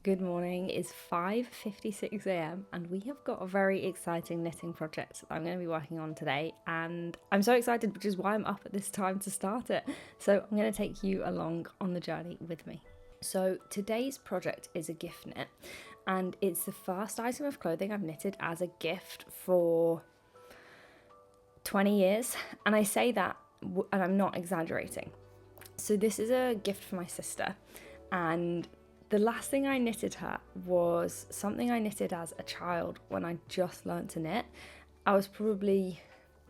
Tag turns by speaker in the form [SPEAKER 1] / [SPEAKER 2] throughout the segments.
[SPEAKER 1] Good morning. It's 5:56 a.m. and we have got a very exciting knitting project that I'm going to be working on today, and I'm so excited, which is why I'm up at this time to start it. So I'm going to take you along on the journey with me. So today's project is a gift knit, and it's the first item of clothing I've knitted as a gift for 20 years, and I say that and I'm not exaggerating. So this is a gift for my sister, and the last thing I knitted her was something I knitted as a child when I just learned to knit. I was probably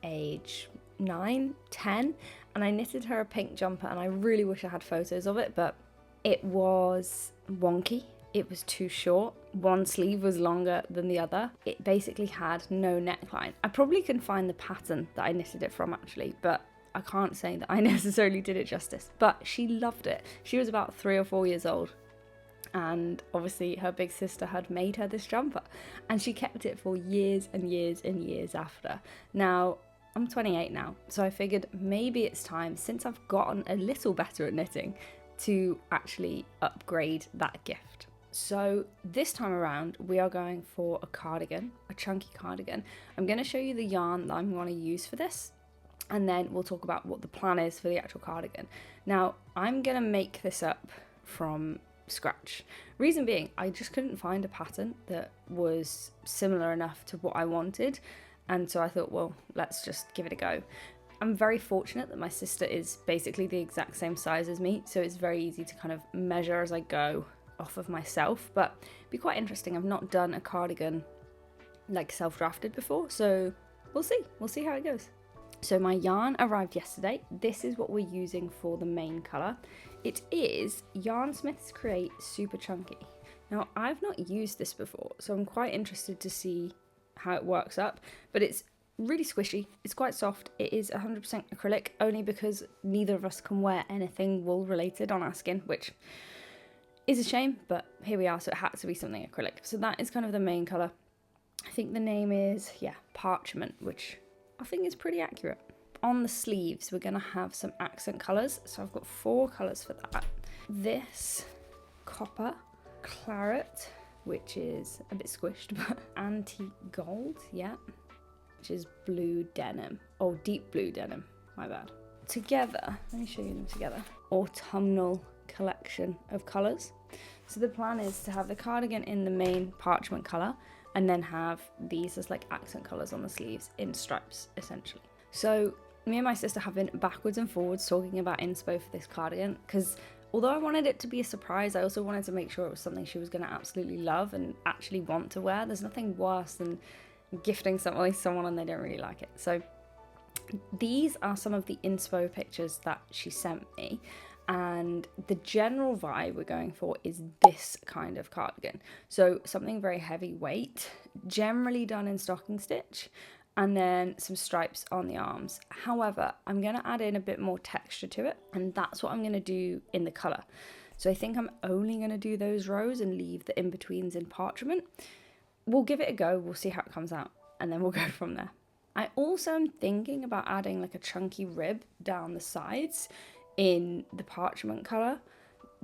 [SPEAKER 1] age 9, 10, and I knitted her a pink jumper, and I really wish I had photos of it, but it was wonky. It was too short. One sleeve was longer than the other. It basically had no neckline. I probably can find the pattern that I knitted it from actually, but I can't say that I necessarily did it justice. But she loved it. She was about 3 or 4 years old, and obviously her big sister had made her this jumper, and she kept it for years and years and years after. Now I'm 28 now, so I figured maybe it's time, since I've gotten a little better at knitting, to actually upgrade that gift. So this time around we are going for a cardigan, a chunky cardigan. I'm going to show you the yarn that I'm going to use for this, and then we'll talk about what the plan is for the actual cardigan. Now I'm going to make this up from scratch. Reason being, I just couldn't find a pattern that was similar enough to what I wanted, and so I thought, well, let's just give it a go. I'm very fortunate that my sister is basically the exact same size as me, so it's very easy to kind of measure as I go off of myself, but it'd be quite interesting. I've not done a cardigan like self-drafted before, so we'll see how it goes. So my yarn arrived yesterday. This is what we're using for the main colour. It is Yarn Smith's Create Super Chunky. Now I've not used this before, so I'm quite interested to see how it works up, but it's really squishy, it's quite soft. It is 100% acrylic, only because neither of us can wear anything wool related on our skin, which is a shame, but here we are, so it had to be something acrylic. So that is kind of the main colour. I think the name is, Parchment, which I think is pretty accurate. On the sleeves, we're going to have some accent colours. So I've got 4 colours for that. This copper, claret, which is a bit squished, but antique gold, which is blue denim. Oh, deep blue denim, my bad. Together, let me show you them together. Autumnal collection of colours. So the plan is to have the cardigan in the main parchment colour, and then have these as like accent colours on the sleeves in stripes, essentially. So me and my sister have been backwards and forwards talking about inspo for this cardigan, because although I wanted it to be a surprise, I also wanted to make sure it was something she was going to absolutely love and actually want to wear. There's nothing worse than gifting something to someone and they don't really like it. So these are some of the inspo pictures that she sent me, and the general vibe we're going for is this kind of cardigan. So something very heavyweight, generally done in stocking stitch, and then some stripes on the arms. However, I'm going to add in a bit more texture to it, and that's what I'm going to do in the colour. So I think I'm only going to do those rows and leave the in-betweens in parchment. We'll give it a go, we'll see how it comes out, and then we'll go from there. I also am thinking about adding like a chunky rib down the sides in the parchment colour,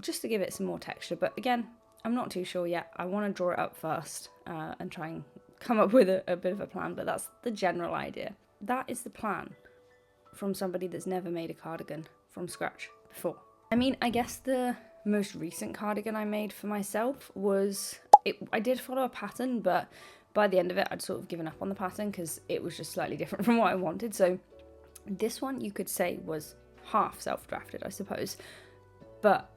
[SPEAKER 1] just to give it some more texture, but again, I'm not too sure yet. I want to draw it up first and try and come up with a bit of a plan, but that's the general idea. That is the plan from somebody that's never made a cardigan from scratch before. I mean, I guess the most recent cardigan I made for myself was, I did follow a pattern, but by the end of it I'd sort of given up on the pattern because it was just slightly different from what I wanted. So this one you could say was half self-drafted, I suppose, but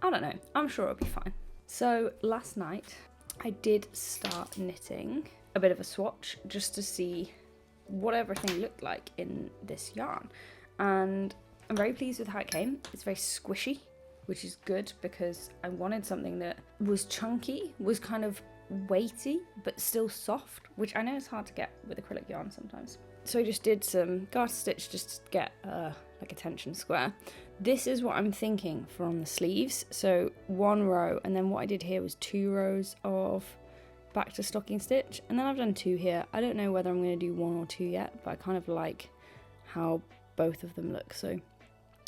[SPEAKER 1] I don't know, I'm sure it'll be fine. So last night I did start knitting a bit of a swatch just to see what everything looked like in this yarn, and I'm very pleased with how it came. It's very squishy, which is good because I wanted something that was chunky, was kind of weighty, but still soft, which I know is hard to get with acrylic yarn sometimes. So I just did some garter stitch just to get like a tension square. This is what I'm thinking for on the sleeves. So 1 row, and then what I did here was 2 rows of back to stocking stitch, and then I've done 2 here. I don't know whether I'm going to do 1 or 2 yet, but I kind of like how both of them look, so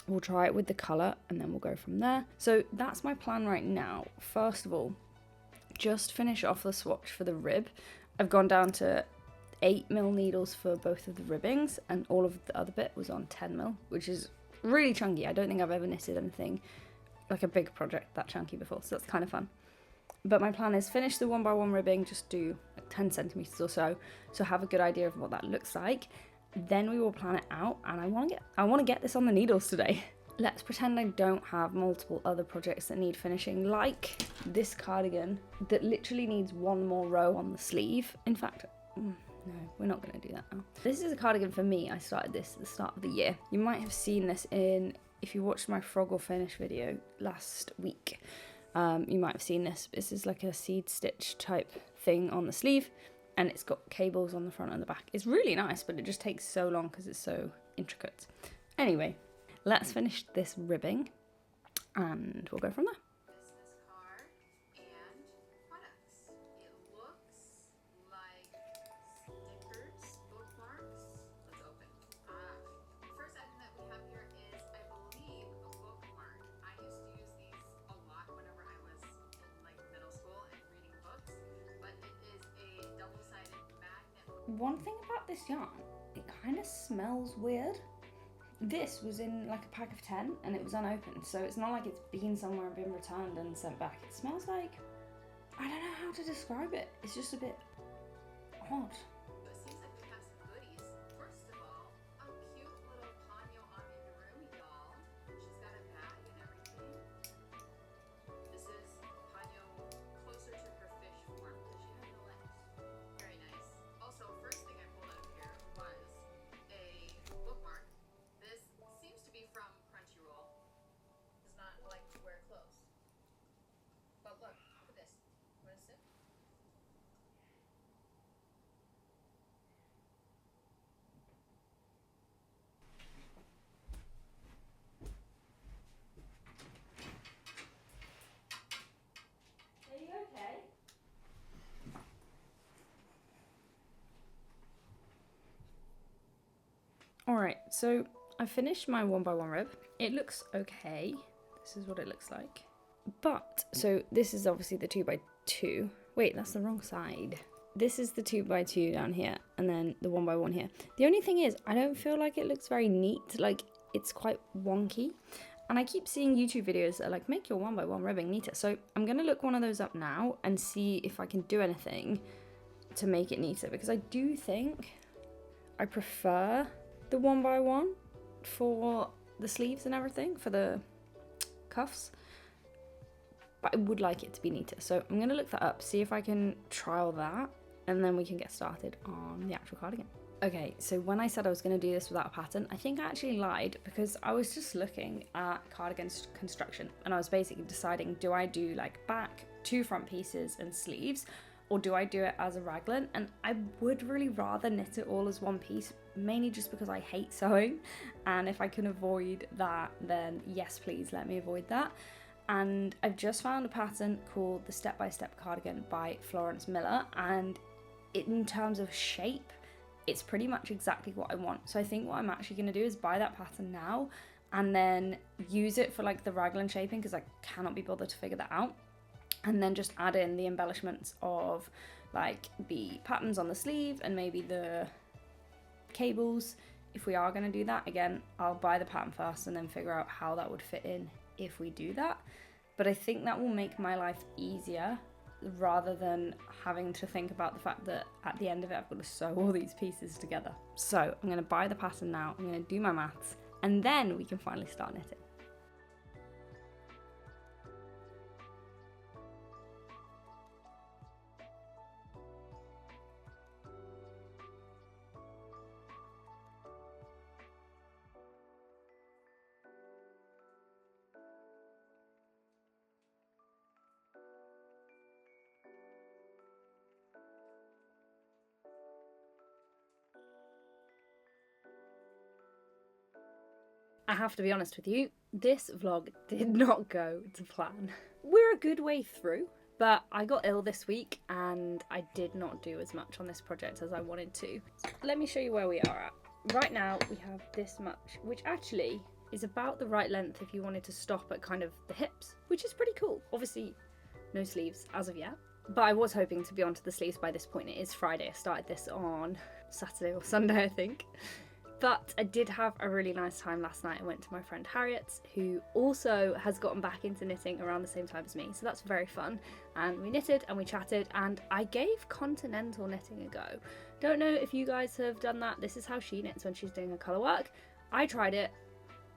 [SPEAKER 1] we'll try it with the colour and then we'll go from there. So that's my plan right now. First of all, just finish off the swatch for the rib. I've gone down to 8mm needles for both of the ribbings, and all of the other bit was on 10mm, which is really chunky. I don't think I've ever knitted anything like a big project that chunky before, so that's kind of fun. But my plan is finish the 1x1 ribbing, just do like 10 centimeters or so have a good idea of what that looks like. Then we will plan it out, and I want to get this on the needles today. Let's pretend I don't have multiple other projects that need finishing, like this cardigan that literally needs one more row on the sleeve. In fact, no, we're not going to do that now. This is a cardigan for me. I started this at the start of the year. You might have seen this if you watched my frog or finish video last week. You might have seen this. This is like a seed stitch type thing on the sleeve, and it's got cables on the front and the back. It's really nice, but it just takes so long because it's so intricate. Anyway, let's finish this ribbing and we'll go from there.
[SPEAKER 2] Business card and products. It looks like stickers, bookmarks. Let's open. First item that we have here is, I believe, a bookmark. I used to use these a lot whenever I was in like middle school and reading books, but it is a double-sided magnet.
[SPEAKER 1] One thing about this yarn, it kind of smells weird. This was in like a pack of 10 and it was unopened, so it's not like it's been somewhere and been returned and sent back. It smells like, I don't know how to describe it. It's just a bit odd.
[SPEAKER 2] It seems like we have some goodies. First of all, a cute little Ponyo amigurumi doll. She's got a bag and everything. This is Ponyo closer to her fish form because she has no legs. Very nice. Also, first thing I pulled out of here was a bookmark. This seems to be from Crunchyroll. Does not like to wear clothes. But look at this. What is it?
[SPEAKER 1] Are you okay? Alright, so I finished my 1x1 rib. It looks okay. This is what it looks like. But, so this is obviously the 2x2. Wait, that's the wrong side. This is the 2x2 down here, and then the 1x1 here. The only thing is, I don't feel like it looks very neat. Like, it's quite wonky. And I keep seeing YouTube videos that are like, make your 1x1 ribbing neater. So I'm going to look one of those up now and see if I can do anything to make it neater. Because I do think I prefer the 1x1 for the sleeves and everything, for the cuffs. But I would like it to be neater. So I'm going to look that up, see if I can trial that. And then we can get started on the actual cardigan. Okay, so when I said I was going to do this without a pattern, I think I actually lied because I was just looking at cardigan construction and I was basically deciding, do I do like back, 2 front pieces and sleeves, or do I do it as a raglan? And I would really rather knit it all as one piece, mainly just because I hate sewing, and if I can avoid that, then yes please let me avoid that. And I've just found a pattern called the Step by Step Cardigan by Florence Miller, and in terms of shape, it's pretty much exactly what I want. So I think what I'm actually going to do is buy that pattern now and then use it for like the raglan shaping, because I cannot be bothered to figure that out, and then just add in the embellishments of like the patterns on the sleeve and maybe the cables. If we are going to do that, again, I'll buy the pattern first and then figure out how that would fit in if we do that. But I think that will make my life easier rather than having to think about the fact that at the end of it I've got to sew all these pieces together. So I'm going to buy the pattern now, I'm going to do my maths, and then we can finally start knitting. I have to be honest with you, this vlog did not go to plan. We're a good way through, but I got ill this week and I did not do as much on this project as I wanted to. Let me show you where we are at. Right now we have this much, which actually is about the right length if you wanted to stop at kind of the hips, which is pretty cool. Obviously no sleeves as of yet, But I was hoping to be onto the sleeves by this point. It is Friday. I started this on Saturday or Sunday, I think. But I did have a really nice time last night. I went to my friend Harriet's, who also has gotten back into knitting around the same time as me. So that's very fun. And we knitted and we chatted, and I gave continental knitting a go. Don't know if you guys have done that. This is how she knits when she's doing her colour work. I tried it.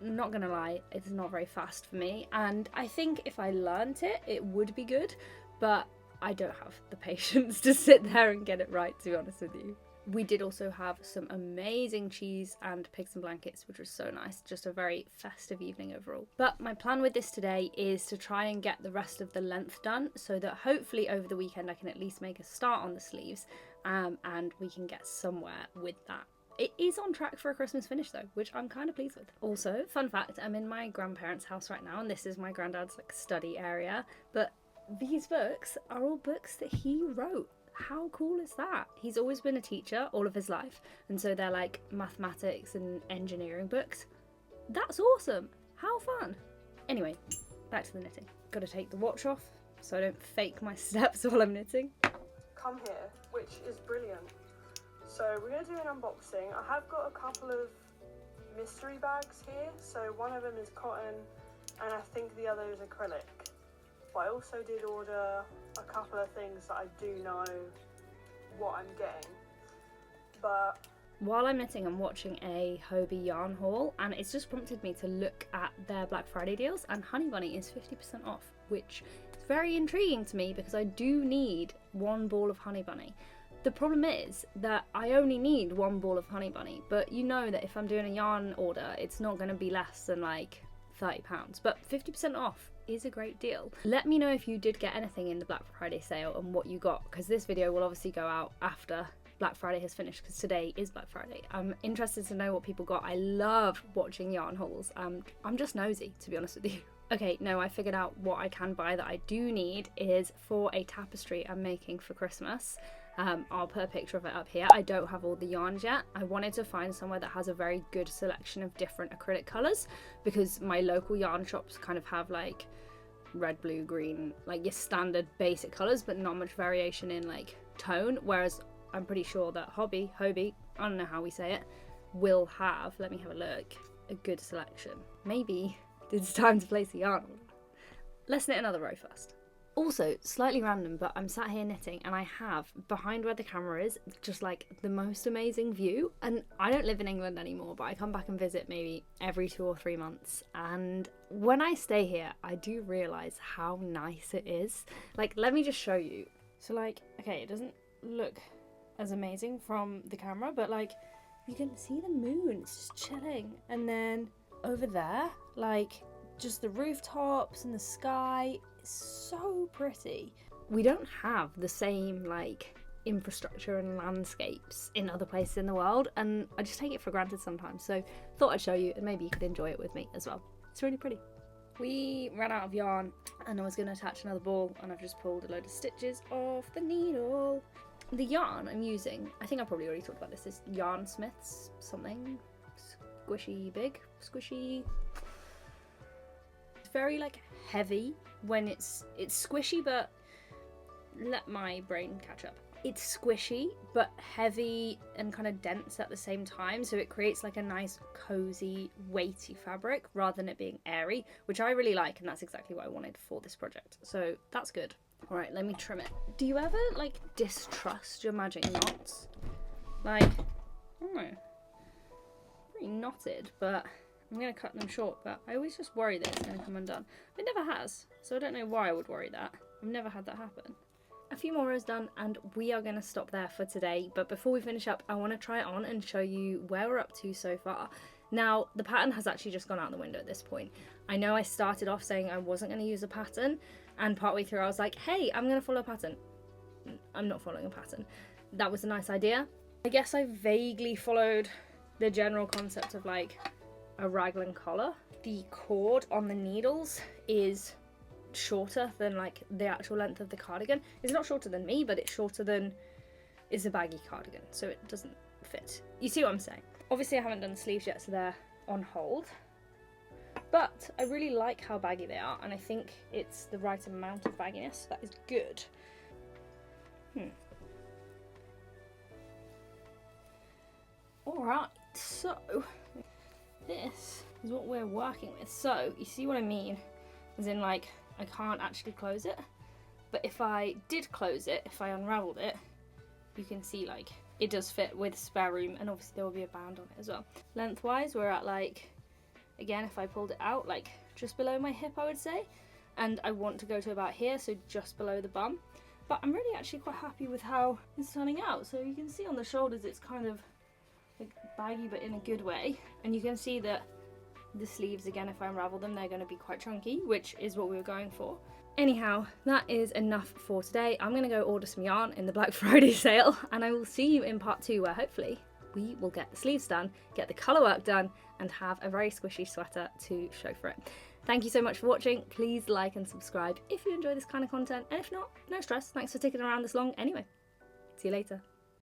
[SPEAKER 1] Not gonna lie, it's not very fast for me. And I think if I learnt it, it would be good. But I don't have the patience to sit there and get it right, to be honest with you. We did also have some amazing cheese and pigs and blankets, which was so nice. Just a very festive evening overall. But my plan with this today is to try and get the rest of the length done so that hopefully over the weekend I can at least make a start on the sleeves, and we can get somewhere with that. It is on track for a Christmas finish though, which I'm kind of pleased with. Also, fun fact, I'm in my grandparents' house right now, and this is my granddad's like study area, but these books are all books that he wrote. How cool is that? He's always been a teacher all of his life, and so they're like mathematics and engineering books. That's awesome. How fun. Anyway, back to the knitting. Gotta take the watch off so I don't fake my steps while I'm knitting.
[SPEAKER 3] Come here, which is brilliant. So we're going to do an unboxing. I have got a couple of mystery bags here. So one of them is cotton and I think the other is acrylic. But I also did order a couple of things that I do know what I'm getting. But
[SPEAKER 1] while I'm knitting, I'm watching a Hobie yarn haul, and it's just prompted me to look at their Black Friday deals, and Honey Bunny is 50% off, which is very intriguing to me because I do need one ball of Honey Bunny. The problem is that I only need one ball of Honey Bunny, but you know that if I'm doing a yarn order, it's not going to be less than like £30, but 50% off is a great deal. Let me know if you did get anything in the Black Friday sale and what you got, because this video will obviously go out after Black Friday has finished, because today is Black Friday. I'm interested to know what people got. I love watching yarn hauls. I'm just nosy, to be honest with you. Okay, no, I figured out what I can buy that I do need is for a tapestry I'm making for Christmas. I'll put a picture of it up here. I don't have all the yarns yet. I wanted to find somewhere that has a very good selection of different acrylic colours, because my local yarn shops kind of have like red, blue, green, like your standard basic colours, but not much variation in like tone, whereas I'm pretty sure that Hobie, I don't know how we say it, will have, let me have a look, a good selection. Maybe it's time to place a yarn order. Let's knit another row first. Also, slightly random, but I'm sat here knitting and I have, behind where the camera is, just like the most amazing view. And I don't live in England anymore, but I come back and visit maybe every 2 or 3 months. And when I stay here, I do realise how nice it is. Like, let me just show you. So like, okay, it doesn't look as amazing from the camera, but like, you can see the moon, it's just chilling. And then over there, like, just the rooftops and the sky, it's so pretty. We don't have the same like infrastructure and landscapes in other places in the world, and I just take it for granted sometimes, so thought I'd show you and maybe you could enjoy it with me as well. It's really pretty. We ran out of yarn and I was going to attach another ball, and I've just pulled a load of stitches off the needle. The yarn I'm using, I think I probably already talked about this, is Yarn Smith's something squishy big, squishy. It's very like heavy when it's squishy, but let my brain catch up. It's squishy but heavy and kind of dense at the same time, so it creates like a nice cozy weighty fabric rather than it being airy, which I really like, and that's exactly what I wanted for this project, so that's good. All right, let me trim it. Do you ever like distrust your magic knots? Like, I don't know, pretty knotted, but I'm going to cut them short, but I always just worry that it's going to come undone. It never has, so I don't know why I would worry that. I've never had that happen. A few more rows done and we are going to stop there for today, but before we finish up, I want to try it on and show you where we're up to so far. Now, the pattern has actually just gone out the window at this point. I know I started off saying I wasn't going to use a pattern, and partway through I was like, hey, I'm going to follow a pattern. I'm not following a pattern. That was a nice idea. I guess I vaguely followed the general concept of like a raglan collar. The cord on the needles is shorter than like the actual length of the cardigan. It's not shorter than me, but it's shorter than is a baggy cardigan, so it doesn't fit. You see what I'm saying? Obviously I haven't done the sleeves yet, so they're on hold, but I really like how baggy they are, and I think it's the right amount of bagginess. That is good. Alright, so this is what we're working with. So you see what I mean? As in, like, I can't actually close it. But if I did close it, if I unraveled it, you can see, like, it does fit with spare room, and obviously there will be a band on it as well. Lengthwise, we're at, like, again, if I pulled it out, like, just below my hip, I would say. And I want to go to about here, so just below the bum. But I'm really actually quite happy with how it's turning out. So you can see on the shoulders it's kind of like baggy, but in a good way. And you can see that the sleeves, again, if I unravel them, they're going to be quite chunky, which is what we were going for. Anyhow, that is enough for today. I'm going to go order some yarn in the Black Friday sale, and I will see you in part 2, where hopefully we will get the sleeves done, get the colour work done, and have a very squishy sweater to show for it. Thank you so much for watching. Please like and subscribe if you enjoy this kind of content, and if not, no stress. Thanks for sticking around this long anyway. See you later.